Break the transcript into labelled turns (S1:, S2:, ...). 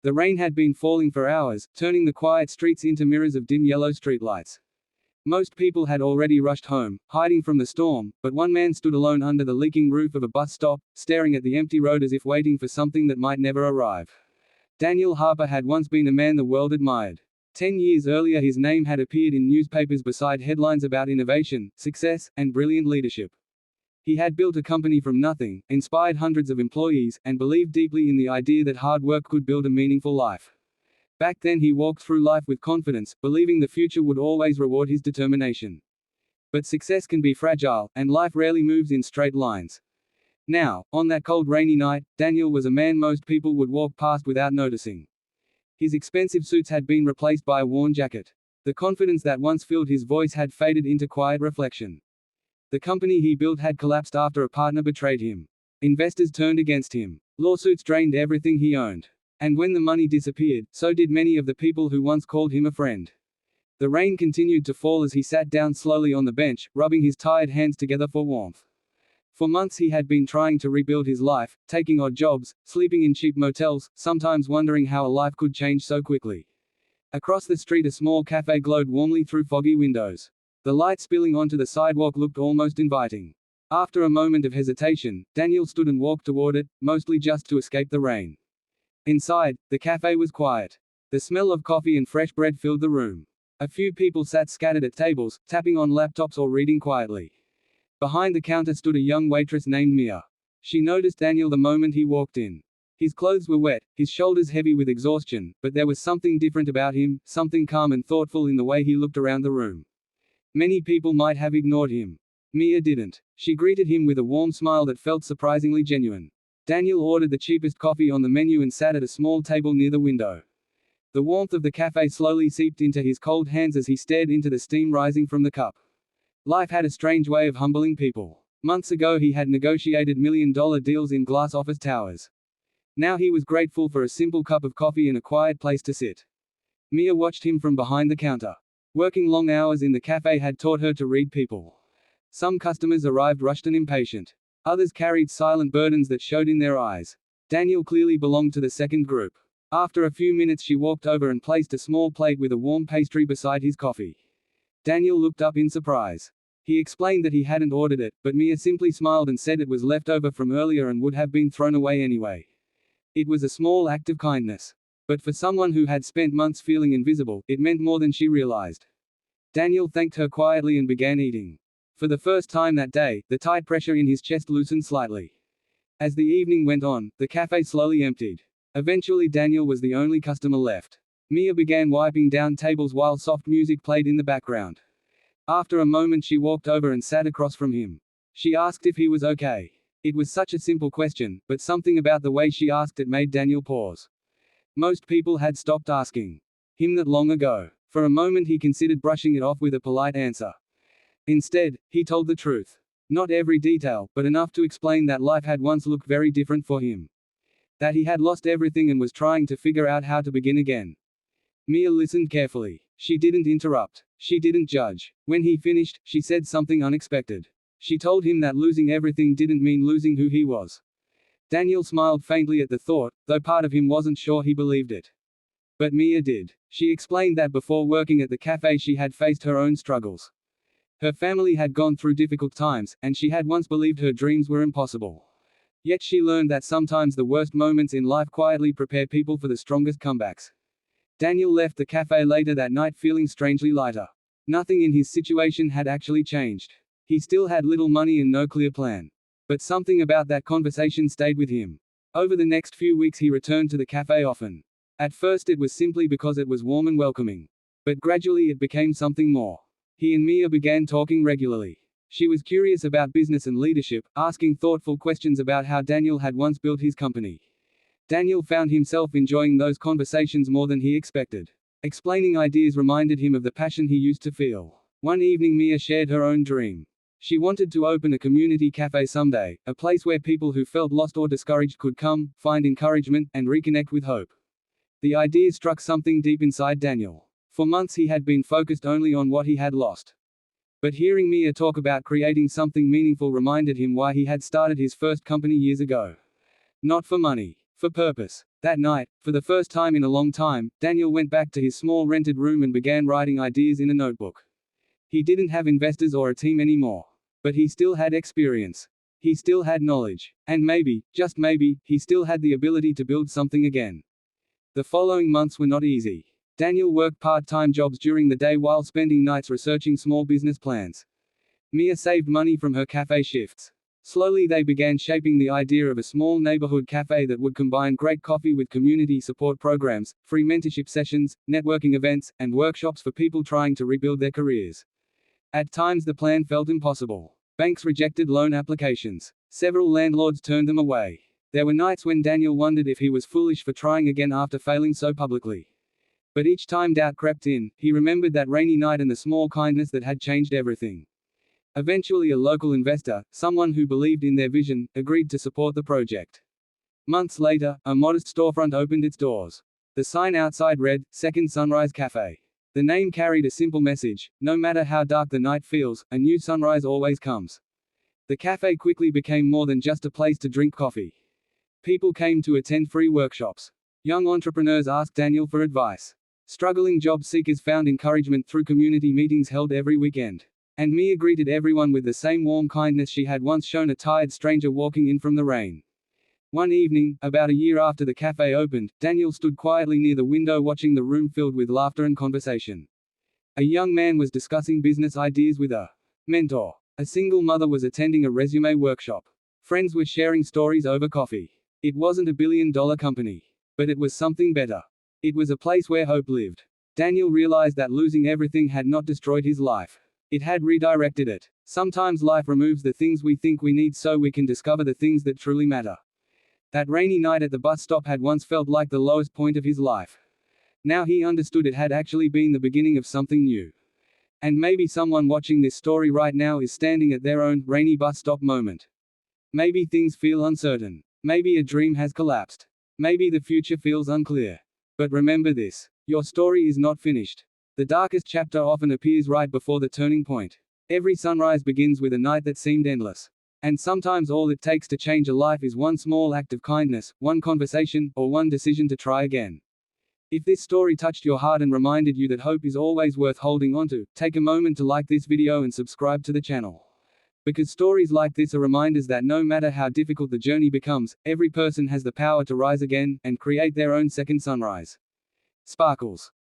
S1: The rain had been falling for hours, turning the quiet streets into mirrors of dim yellow streetlights. Most people had already rushed home, hiding from the storm, but one man stood alone under the leaking roof of a bus stop, staring at the empty road as if waiting for something that might never arrive. Daniel Harper had once been a man the world admired. 10 years earlier his name had appeared in newspapers beside headlines about innovation, success, and brilliant leadership. He had built a company from nothing, inspired hundreds of employees, and believed deeply in the idea that hard work could build a meaningful life. Back then he walked through life with confidence, believing the future would always reward his determination. But success can be fragile, and life rarely moves in straight lines. Now, on that cold rainy night, Daniel was a man most people would walk past without noticing. His expensive suits had been replaced by a worn jacket. The confidence that once filled his voice had faded into quiet reflection. The company he built had collapsed after a partner betrayed him. Investors turned against him. Lawsuits drained everything he owned. And when the money disappeared, so did many of the people who once called him a friend. The rain continued to fall as he sat down slowly on the bench, rubbing his tired hands together for warmth. For months he had been trying to rebuild his life, taking odd jobs, sleeping in cheap motels, sometimes wondering how a life could change so quickly. Across the street a small cafe glowed warmly through foggy windows. The light spilling onto the sidewalk looked almost inviting. After a moment of hesitation, Daniel stood and walked toward it, mostly just to escape the rain. Inside, the cafe was quiet. The smell of coffee and fresh bread filled the room. A few people sat scattered at tables, tapping on laptops or reading quietly. Behind the counter stood a young waitress named Mia. She noticed Daniel the moment he walked in. His clothes were wet, his shoulders heavy with exhaustion, but there was something different about him, something calm and thoughtful in the way he looked around the room. Many people might have ignored him. Mia didn't. She greeted him with a warm smile that felt surprisingly genuine. Daniel ordered the cheapest coffee on the menu and sat at a small table near the window. The warmth of the cafe slowly seeped into his cold hands as he stared into the steam rising from the cup. Life had a strange way of humbling people. Months ago he had negotiated million-dollar deals in glass office towers. Now he was grateful for a simple cup of coffee and a quiet place to sit. Mia watched him from behind the counter. Working long hours in the cafe had taught her to read people. Some customers arrived rushed and impatient. Others carried silent burdens that showed in their eyes. Daniel clearly belonged to the second group. After a few minutes she walked over and placed a small plate with a warm pastry beside his coffee. Daniel looked up in surprise. He explained that he hadn't ordered it, but Mia simply smiled and said it was left over from earlier and would have been thrown away anyway. It was a small act of kindness. But for someone who had spent months feeling invisible, it meant more than she realized. Daniel thanked her quietly and began eating. For the first time that day, the tight pressure in his chest loosened slightly. As the evening went on, the cafe slowly emptied. Eventually Daniel was the only customer left. Mia began wiping down tables while soft music played in the background. After a moment she walked over and sat across from him. She asked if he was okay. It was such a simple question, but something about the way she asked it made Daniel pause. Most people had stopped asking him that long ago. For a moment he considered brushing it off with a polite answer. Instead, he told the truth. Not every detail, but enough to explain that life had once looked very different for him. That he had lost everything and was trying to figure out how to begin again. Mia listened carefully. She didn't interrupt. She didn't judge. When he finished, she said something unexpected. She told him that losing everything didn't mean losing who he was. Daniel smiled faintly at the thought, though part of him wasn't sure he believed it. But Mia did. She explained that before working at the cafe she had faced her own struggles. Her family had gone through difficult times, and she had once believed her dreams were impossible. Yet she learned that sometimes the worst moments in life quietly prepare people for the strongest comebacks. Daniel left the cafe later that night feeling strangely lighter. Nothing in his situation had actually changed. He still had little money and no clear plan. But something about that conversation stayed with him. Over the next few weeks he returned to the cafe often. At first it was simply because it was warm and welcoming. But gradually it became something more. He and Mia began talking regularly. She was curious about business and leadership, asking thoughtful questions about how Daniel had once built his company. Daniel found himself enjoying those conversations more than he expected. Explaining ideas reminded him of the passion he used to feel. One evening Mia shared her own dream. She wanted to open a community cafe someday, a place where people who felt lost or discouraged could come, find encouragement, and reconnect with hope. The idea struck something deep inside Daniel. For months he had been focused only on what he had lost. But hearing Mia talk about creating something meaningful reminded him why he had started his first company years ago. Not for money. For purpose. That night, for the first time in a long time, Daniel went back to his small rented room and began writing ideas in a notebook. He didn't have investors or a team anymore. But he still had experience. He still had knowledge. And maybe, just maybe, he still had the ability to build something again. The following months were not easy. Daniel worked part-time jobs during the day while spending nights researching small business plans. Mia saved money from her cafe shifts. Slowly they began shaping the idea of a small neighborhood cafe that would combine great coffee with community support programs, free mentorship sessions, networking events, and workshops for people trying to rebuild their careers. At times the plan felt impossible. Banks rejected loan applications. Several landlords turned them away. There were nights when Daniel wondered if he was foolish for trying again after failing so publicly. But each time doubt crept in, he remembered that rainy night and the small kindness that had changed everything. Eventually a local investor, someone who believed in their vision, agreed to support the project. Months later, a modest storefront opened its doors. The sign outside read, Second Sunrise Cafe. The name carried a simple message: no matter how dark the night feels, a new sunrise always comes. The cafe quickly became more than just a place to drink coffee. People came to attend free workshops. Young entrepreneurs asked Daniel for advice. Struggling job seekers found encouragement through community meetings held every weekend. And Mia greeted everyone with the same warm kindness she had once shown a tired stranger walking in from the rain. One evening, about a year after the cafe opened, Daniel stood quietly near the window watching the room filled with laughter and conversation. A young man was discussing business ideas with a mentor. A single mother was attending a resume workshop. Friends were sharing stories over coffee. It wasn't a billion-dollar company. But it was something better. It was a place where hope lived. Daniel realized that losing everything had not destroyed his life. It had redirected it. Sometimes life removes the things we think we need so we can discover the things that truly matter. That rainy night at the bus stop had once felt like the lowest point of his life. Now he understood it had actually been the beginning of something new. And maybe someone watching this story right now is standing at their own rainy bus stop moment. Maybe things feel uncertain. Maybe a dream has collapsed. Maybe the future feels unclear. But remember this: your story is not finished. The darkest chapter often appears right before the turning point. Every sunrise begins with a night that seemed endless. And sometimes all it takes to change a life is one small act of kindness, one conversation, or one decision to try again. If this story touched your heart and reminded you that hope is always worth holding onto, take a moment to like this video and subscribe to the channel. Because stories like this are reminders that no matter how difficult the journey becomes, every person has the power to rise again and create their own second sunrise. Sparkles.